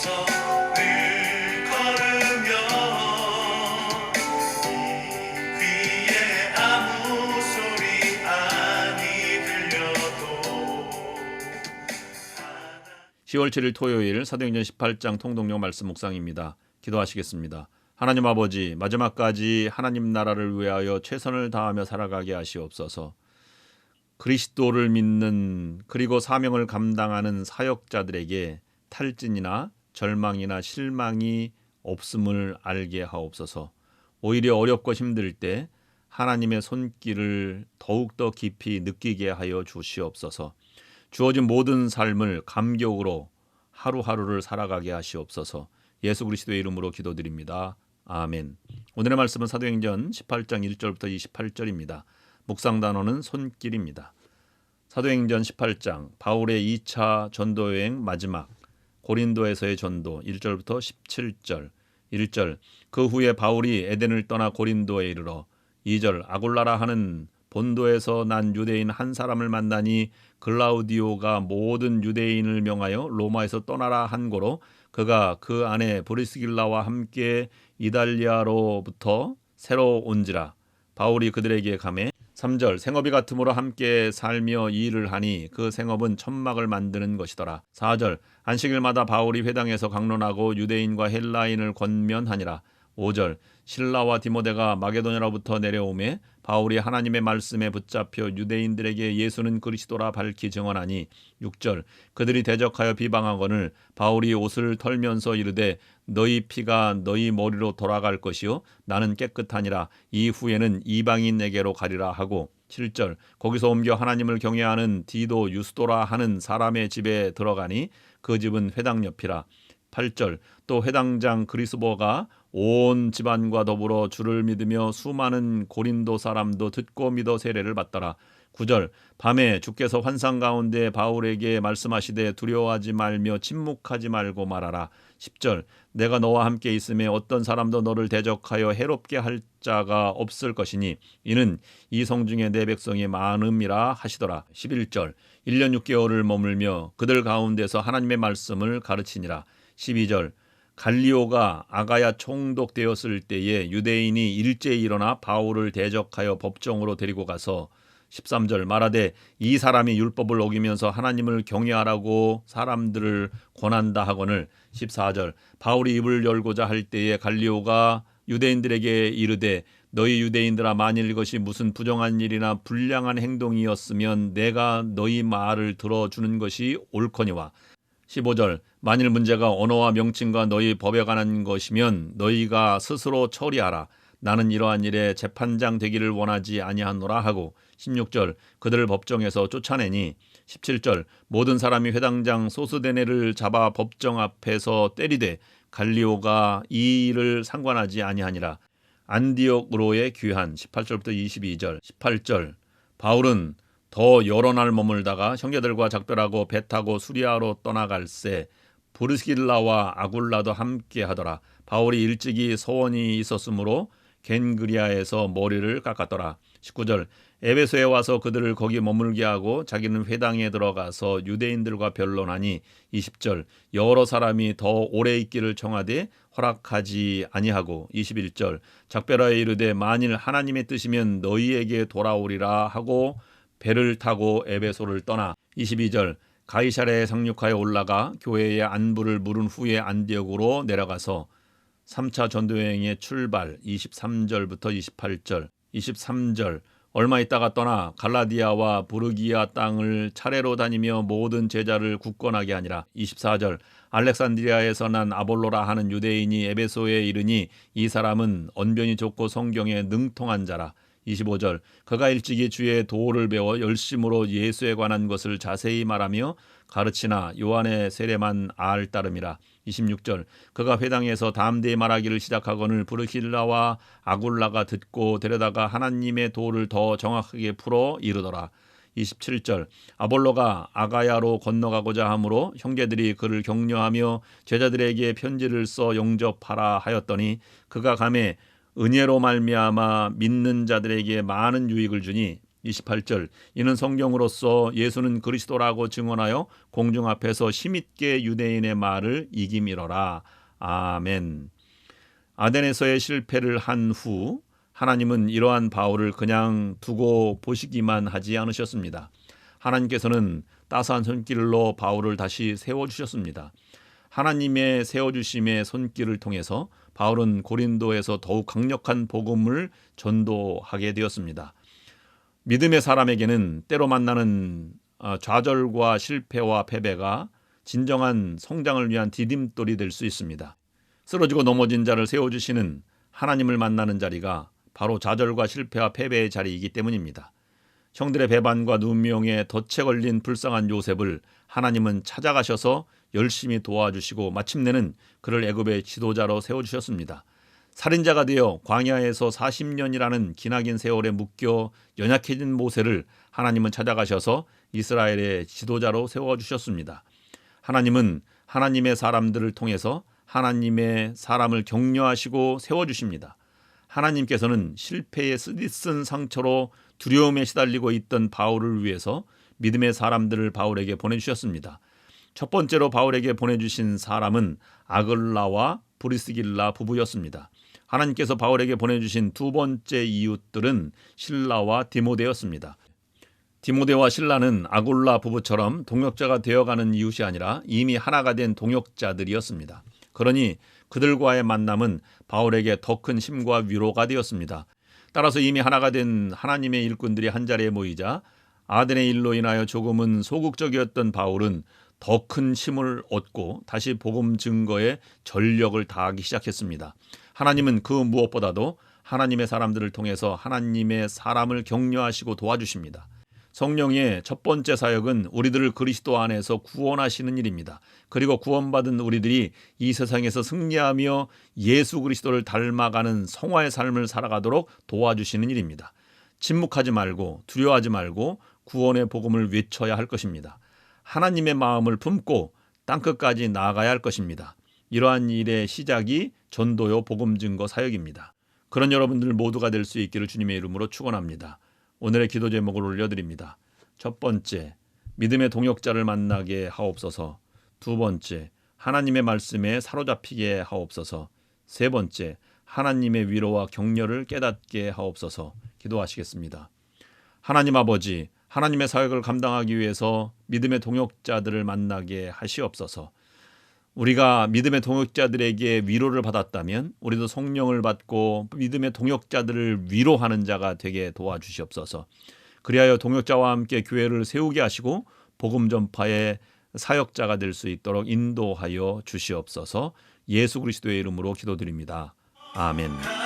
앞서서 늘 걸으며 이 귀에 아무 소리 아니 들려도 10월 7일 토요일 사도행전 18장 통독용 말씀 묵상입니다. 기도하시겠습니다. 하나님 아버지, 마지막까지 하나님 나라를 위하여 최선을 다하며 살아가게 하시옵소서. 그리스도를 믿는 그리고 사명을 감당하는 사역자들에게 탈진이나 절망이나 실망이 없음을 알게 하옵소서. 오히려 어렵고 힘들 때 하나님의 손길을 더욱더 깊이 느끼게 하여 주시옵소서. 주어진 모든 삶을 감격으로 하루하루를 살아가게 하시옵소서. 예수 그리스도의 이름으로 기도드립니다. 아멘. 오늘의 말씀은 사도행전 18장 1절부터 28절입니다. 묵상 단어는 손길입니다. 사도행전 18장 바울의 2차 전도여행 마지막 고린도에서의 전도 1절부터 17절 1절 그 후에 바울이 에덴을 떠나 고린도에 이르러 2절 아굴라라 하는 본도에서 난 유대인 한 사람을 만나니 글라우디오가 모든 유대인을 명하여 로마에서 떠나라 한 고로 그가 그 안에 브리스길라와 함께 이달리아로부터 새로 온지라. 바울이 그들에게 가매 3절 생업이 같음으로 함께 살며 일을 하니 그 생업은 천막을 만드는 것이더라. 4절 안식일마다 바울이 회당에서 강론하고 유대인과 헬라인을 권면하니라. 5절 실라와 디모데가 마게도냐로부터 내려오매 바울이 하나님의 말씀에 붙잡혀 유대인들에게 예수는 그리스도라 밝히 증언하니 6절 그들이 대적하여 비방하거늘 바울이 옷을 털면서 이르되 너희 피가 너희 머리로 돌아갈 것이요 나는 깨끗하니라 이후에는 이방인에게로 가리라 하고 7절 거기서 옮겨 하나님을 경외하는 디도 유스도라 하는 사람의 집에 들어가니 그 집은 회당 옆이라. 8절 또 회당장 그리스보가 온 집안과 더불어 주를 믿으며 수많은 고린도 사람도 듣고 믿어 세례를 받더라. 9절 밤에 주께서 환상 가운데 바울에게 말씀하시되 두려워하지 말며 침묵하지 말고 말하라. 10절 내가 너와 함께 있음에 어떤 사람도 너를 대적하여 해롭게 할 자가 없을 것이니 이는 이 성 중에 내 백성이 많음이라 하시더라. 11절 1년 6개월을 머물며 그들 가운데서 하나님의 말씀을 가르치니라. 12절 갈리오가 아가야 총독되었을 때에 유대인이 일제히 일어나 바울을 대적하여 법정으로 데리고 가서 13절 말하되 이 사람이 율법을 어기면서 하나님을 경외하라고 사람들을 권한다 하거늘 14절 바울이 입을 열고자 할 때에 갈리오가 유대인들에게 이르되 너희 유대인들아 만일 이것이 무슨 부정한 일이나 불량한 행동이었으면 내가 너희 말을 들어주는 것이 옳거니와 15절 만일 문제가 언어와 명칭과 너희 법에 관한 것이면 너희가 스스로 처리하라. 나는 이러한 일에 재판장 되기를 원하지 아니하노라 하고 16절 그들을 법정에서 쫓아내니 17절 모든 사람이 회당장 소스데네를 잡아 법정 앞에서 때리되 갈리오가 이 일을 상관하지 아니하니라. 안디옥으로의 귀환 18절부터 22절 18절 바울은 더 여러 날 머물다가 형제들과 작별하고 배 타고 수리아로 떠나갈새 브리스길라와 아굴라도 함께 하더라. 바울이 일찍이 소원이 있었으므로 겐그리아에서 머리를 깎았더라. 19절 에베소에 와서 그들을 거기 머물게 하고 자기는 회당에 들어가서 유대인들과 변론하니 20절 여러 사람이 더 오래 있기를 청하되 허락하지 아니하고 21절 작별하여 이르되 만일 하나님의 뜻이면 너희에게 돌아오리라 하고 배를 타고 에베소를 떠나 22절 가이사랴에 상륙하여 올라가 교회의 안부를 물은 후에 안디옥으로 내려가서 3차 전도여행의 출발 23절부터 28절 23절 얼마 있다가 떠나 갈라디아와 부르기아 땅을 차례로 다니며 모든 제자를 굳건하게 하니라. 24절 알렉산드리아에서 난 아볼로라 하는 유대인이 에베소에 이르니 이 사람은 언변이 좋고 성경에 능통한 자라. 25절 그가 일찍이 주의 도를 배워 열심으로 예수에 관한 것을 자세히 말하며 가르치나 요한의 세례만 알 따름이라. 26절 그가 회당에서 담대히 말하기를 시작하거늘 브르실라와 아굴라가 듣고 데려다가 하나님의 도를 더 정확하게 풀어 이르더라. 27절 아볼로가 아가야로 건너가고자 하므로 형제들이 그를 격려하며 제자들에게 편지를 써 영접하라 하였더니 그가 가매 은혜로 말미암아 믿는 자들에게 많은 유익을 주니 28절 이는 성경으로서 예수는 그리스도라고 증언하여 공중 앞에서 힘있게 유대인의 말을 이김이러라. 아멘. 아덴에서의 실패를 한 후 하나님은 이러한 바울을 그냥 두고 보시기만 하지 않으셨습니다. 하나님께서는 따스한 손길로 바울을 다시 세워주셨습니다. 하나님의 세워주심의 손길을 통해서 바울은 고린도에서 더욱 강력한 복음을 전도하게 되었습니다. 믿음의 사람에게는 때로 만나는 좌절과 실패와 패배가 진정한 성장을 위한 디딤돌이 될 수 있습니다. 쓰러지고 넘어진 자를 세워주시는 하나님을 만나는 자리가 바로 좌절과 실패와 패배의 자리이기 때문입니다. 형들의 배반과 누명에 덫에 걸린 불쌍한 요셉을 하나님은 찾아가셔서 열심히 도와주시고 마침내는 그를 애굽의 지도자로 세워주셨습니다. 살인자가 되어 광야에서 40년이라는 기나긴 세월에 묶여 연약해진 모세를 하나님은 찾아가셔서 이스라엘의 지도자로 세워주셨습니다. 하나님은 하나님의 사람들을 통해서 하나님의 사람을 격려하시고 세워주십니다. 하나님께서는 실패에 쓰디쓴 상처로 두려움에 시달리고 있던 바울을 위해서 믿음의 사람들을 바울에게 보내주셨습니다. 첫 번째로 바울에게 보내주신 사람은 아글라와 브리스길라 부부였습니다. 하나님께서 바울에게 보내주신 두 번째 이웃들은 실라와 디모데였습니다. 디모데와 실라는 아굴라 부부처럼 동역자가 되어가는 이웃이 아니라 이미 하나가 된 동역자들이었습니다. 그러니 그들과의 만남은 바울에게 더 큰 힘과 위로가 되었습니다. 따라서 이미 하나가 된 하나님의 일꾼들이 한자리에 모이자 아덴의 일로 인하여 조금은 소극적이었던 바울은 더 큰 힘을 얻고 다시 복음 증거에 전력을 다하기 시작했습니다. 하나님은 그 무엇보다도 하나님의 사람들을 통해서 하나님의 사람을 격려하시고 도와주십니다. 성령의 첫 번째 사역은 우리들을 그리스도 안에서 구원하시는 일입니다. 그리고 구원받은 우리들이 이 세상에서 승리하며 예수 그리스도를 닮아가는 성화의 삶을 살아가도록 도와주시는 일입니다. 침묵하지 말고 두려워하지 말고 구원의 복음을 외쳐야 할 것입니다. 하나님의 마음을 품고 땅끝까지 나아가야 할 것입니다. 이러한 일의 시작이 전도요 복음 증거 사역입니다. 그런 여러분들 모두가 될 수 있기를 주님의 이름으로 축원합니다. 오늘의 기도 제목을 올려드립니다. 첫 번째, 믿음의 동역자를 만나게 하옵소서. 두 번째, 하나님의 말씀에 사로잡히게 하옵소서. 세 번째, 하나님의 위로와 격려를 깨닫게 하옵소서. 기도하시겠습니다. 하나님 아버지, 하나님의 사역을 감당하기 위해서 믿음의 동역자들을 만나게 하시옵소서. 우리가 믿음의 동역자들에게 위로를 받았다면 우리도 성령을 받고 믿음의 동역자들을 위로하는 자가 되게 도와주시옵소서. 그리하여 동역자와 함께 교회를 세우게 하시고 복음 전파의 사역자가 될 수 있도록 인도하여 주시옵소서. 예수 그리스도의 이름으로 기도드립니다. 아멘.